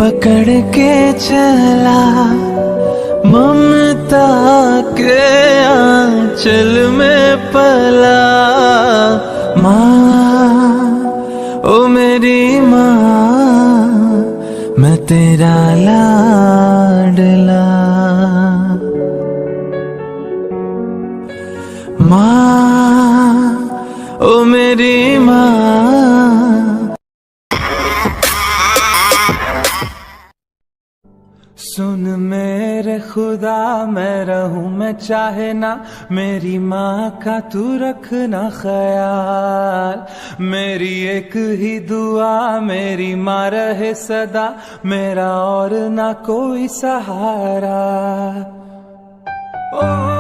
पकड़ के चला ममता के आंचल में पला। माँ ओ मेरी माँ मैं तेरा लाडला। माँ ओ मेरी माँ। सुन मेरे खुदा मैं रहूं मैं चाहे ना, मेरी माँ का तू रखना ख्याल। मेरी एक ही दुआ मेरी माँ रहे सदा, मेरा और ना कोई सहारा। ओ